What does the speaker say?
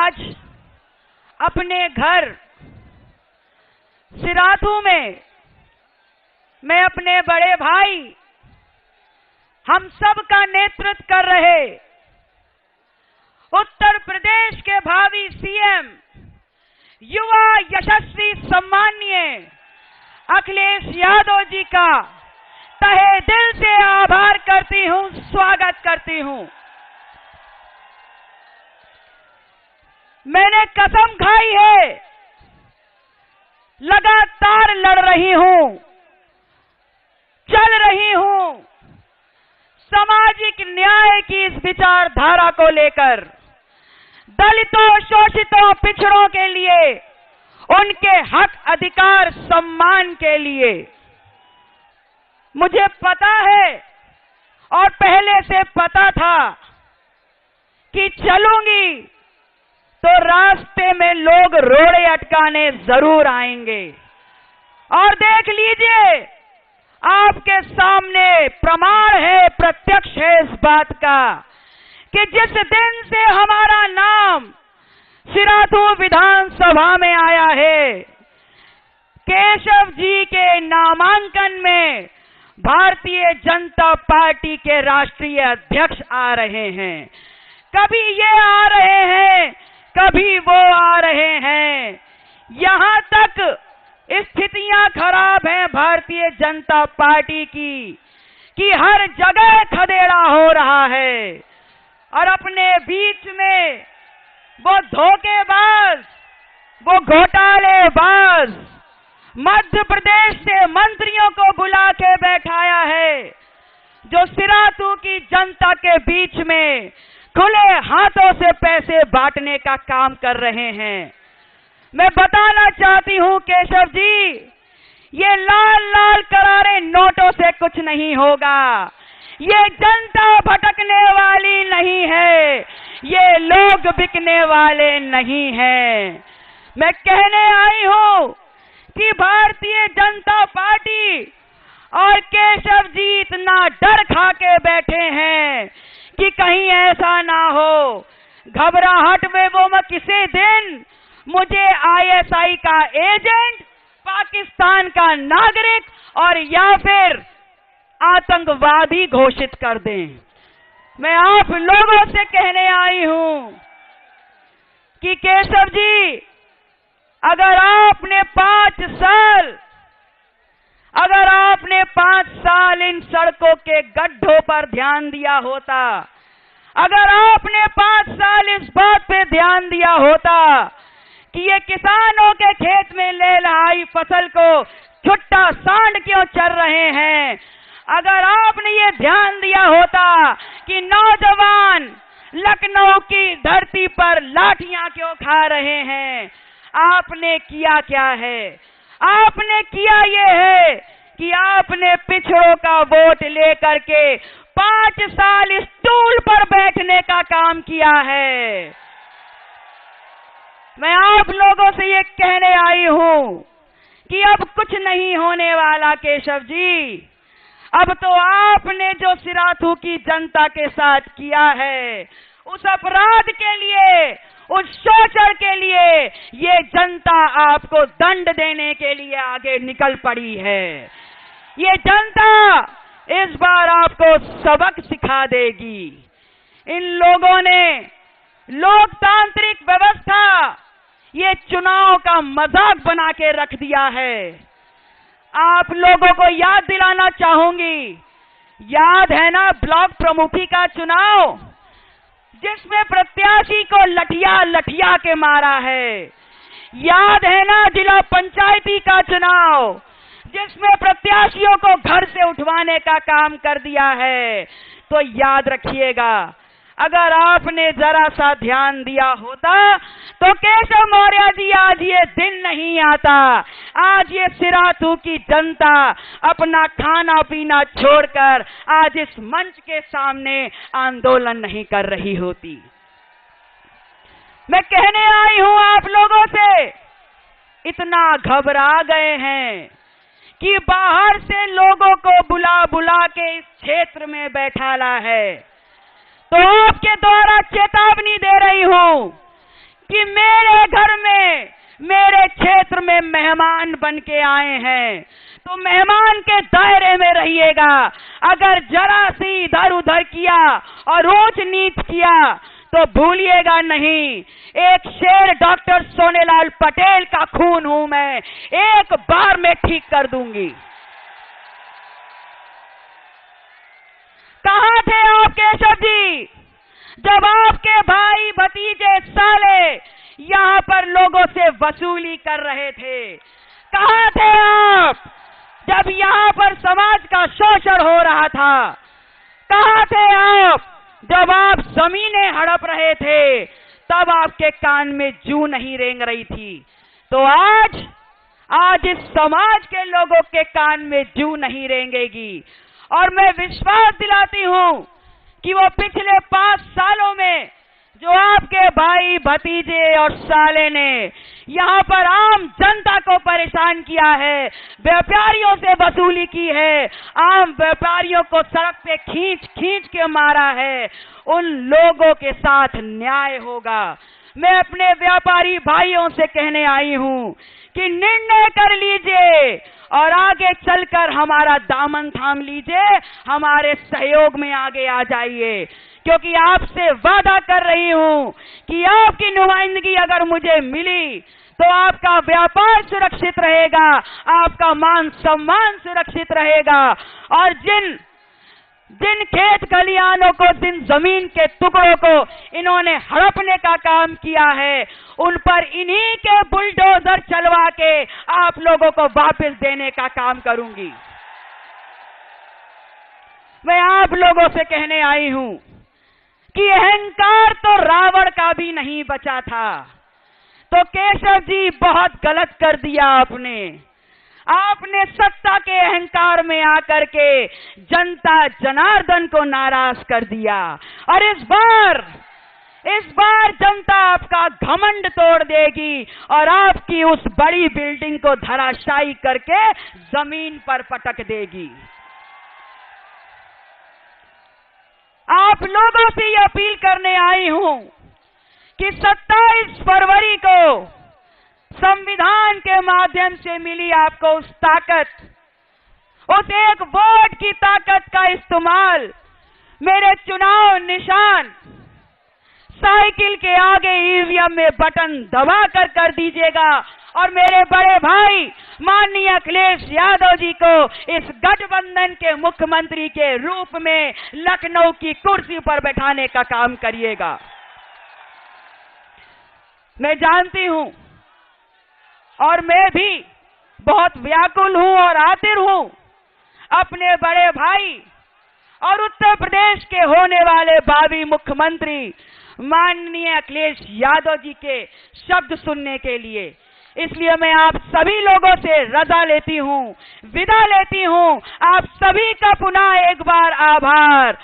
आज अपने घर सिराथू में मैं अपने बड़े भाई हम सब का नेतृत्व कर रहे उत्तर प्रदेश के भावी सीएम युवा यशस्वी सम्माननीय अखिलेश यादव जी का तहे दिल से आभार करती हूं, स्वागत करती हूं। मैंने कसम खाई है, लगातार लड़ रही हूं, चल रही हूं सामाजिक न्याय की इस विचारधारा को लेकर, दलितों, शोषितों, पिछड़ों के लिए, उनके हक, अधिकार, सम्मान के लिए। मुझे पता है और पहले से पता था कि चलूंगी तो रास्ते में लोग रोड़े अटकाने जरूर आएंगे। और देख लीजिए, आपके सामने प्रमाण है, प्रत्यक्ष है इस बात का कि जिस दिन से हमारा नाम सिराथू विधानसभा में आया है, केशव जी के नामांकन में भारतीय जनता पार्टी के राष्ट्रीय अध्यक्ष आ रहे हैं। कभी ये आ रहे हैं, कभी वो आ रहे हैं। यहां तक स्थितियां खराब हैं भारतीय जनता पार्टी की कि हर जगह खदेड़ा हो रहा है और अपने बीच में वो धोखेबाज, वो घोटालेबाज मध्य प्रदेश से मंत्रियों को बुला के बैठाया है, जो सिराथू की जनता के बीच में खुले हाथों से पैसे बांटने का काम कर रहे हैं। मैं बताना चाहती हूं केशव जी, ये लाल लाल करारे नोटों से कुछ नहीं होगा। ये जनता भटकने वाली नहीं है, ये लोग बिकने वाले नहीं हैं। मैं कहने आई हूं कि भारतीय जनता पार्टी और केशव जी इतना डर खा के बैठे हैं कि कहीं ऐसा ना हो, घबराहट में वो किसी दिन मुझे आईएसआई का एजेंट, पाकिस्तान का नागरिक और या फिर आतंकवादी घोषित कर दें। मैं आप लोगों से कहने आई हूं कि केशव जी, अगर आपने 5 साल इन सड़कों के गड्ढों पर ध्यान दिया होता, अगर आपने 5 साल इस बात पे ध्यान दिया होता कि ये किसानों के खेत में लहलहाई फसल को छुट्टा सांड क्यों चर रहे हैं, अगर आपने ये ध्यान दिया होता कि नौजवान लखनऊ की धरती पर लाठियां क्यों खा रहे हैं, आपने किया क्या है? आपने किया ये है कि आपने पिछड़ों का वोट लेकर के 5 साल इस स्टूल पर बैठने का काम किया है। मैं आप लोगों से ये कहने आई हूं कि अब कुछ नहीं होने वाला केशव जी। अब तो आपने जो सिराथू की जनता के साथ किया है, उस अपराध के लिए, उस शोषण के लिए ये जनता आपको दंड देने के लिए आगे निकल पड़ी है। ये जनता इस बार आपको सबक सिखा देगी। इन लोगों ने लोकतांत्रिक व्यवस्था, ये चुनाव का मजाक बना के रख दिया है। आप लोगों को याद दिलाना चाहूंगी, याद है ना ब्लॉक प्रमुखी का चुनाव, जिसमें प्रत्याशी को लठिया के मारा है। याद है ना जिला पंचायती का चुनाव, जिसमें प्रत्याशियों को घर से उठवाने का काम कर दिया है। तो याद रखिएगा, अगर आपने जरा सा ध्यान दिया होता तो केशव मौर्य जी आज ये दिन नहीं आता। आज ये सिराथू की जनता अपना खाना पीना छोड़कर आज इस मंच के सामने आंदोलन नहीं कर रही होती। मैं कहने आई हूं आप लोगों से, इतना घबरा गए हैं कि बाहर से लोगों को बुला बुला के इस क्षेत्र में बैठाला है। तो आपके द्वारा चेतावनी दे रही हूं कि मेरे घर में, मेरे क्षेत्र में मेहमान बन के आए हैं, तो मेहमान के दायरे में रहिएगा। अगर जरा सी इधर उधर किया और ऊंच नीच किया तो भूलिएगा नहीं, एक शेर डॉक्टर सोनेलाल पटेल का खून हूं मैं, एक बार में ठीक कर दूंगी। कहां थे आप केशव जी जब आपके भाई भतीजे साले यहां पर लोगों से वसूली कर रहे थे? कहां थे आप जब यहां पर समाज का शोषण हो रहा था? कहां थे आप जब आप जमीनें हड़प रहे थे? तब आपके कान में जूं नहीं रेंग रही थी। तो आज इस समाज के लोगों के कान में जूं नहीं रेंगेगी। और मैं विश्वास दिलाती हूं कि वो पिछले 5 सालों में जो आपके भाई भतीजे और साले ने यहां पर आम जनता को परेशान किया है, व्यापारियों से वसूली की है, आम व्यापारियों को सड़क पे खींच खींच के मारा है, उन लोगों के साथ न्याय होगा। मैं अपने व्यापारी भाइयों से कहने आई हूं कि निर्णय कर लीजिए और आगे चलकर हमारा दामन थाम लीजिए, हमारे सहयोग में आगे आ जाइए, क्योंकि आपसे वादा कर रही हूं कि आपकी नुमाइंदगी अगर मुझे मिली तो आपका व्यापार सुरक्षित रहेगा, आपका मान सम्मान सुरक्षित रहेगा। और जिन खेत खलिहानों को, जिन जमीन के टुकड़ों को इन्होंने हड़पने का काम किया है, उन पर इन्हीं के बुलडोजर चलवा के आप लोगों को वापस देने का काम करूंगी। मैं आप लोगों से कहने आई हूं कि अहंकार तो रावण का भी नहीं बचा था। तो केशव जी बहुत गलत कर दिया आपने सत्ता के अहंकार में आकर के जनता जनार्दन को नाराज कर दिया। और इस बार जनता आपका घमंड तोड़ देगी और आपकी उस बड़ी बिल्डिंग को धराशायी करके जमीन पर पटक देगी। आप लोगों से ये अपील करने आई हूं कि 27 फरवरी को संविधान के माध्यम से मिली आपको उस ताकत, उस एक वोट की ताकत का इस्तेमाल मेरे चुनाव निशान साइकिल के आगे ईवीएम में बटन दबा कर दीजिएगा और मेरे बड़े भाई माननीय अखिलेश यादव जी को इस गठबंधन के मुख्यमंत्री के रूप में लखनऊ की कुर्सी पर बैठाने का काम करिएगा। मैं जानती हूं और मैं भी बहुत व्याकुल हूं और आतिर हूं अपने बड़े भाई और उत्तर प्रदेश के होने वाले भावी मुख्यमंत्री माननीय अखिलेश यादव जी के शब्द सुनने के लिए। इसलिए मैं आप सभी लोगों से रजा लेती हूं, विदा लेती हूं। आप सभी का पुनः एक बार आभार।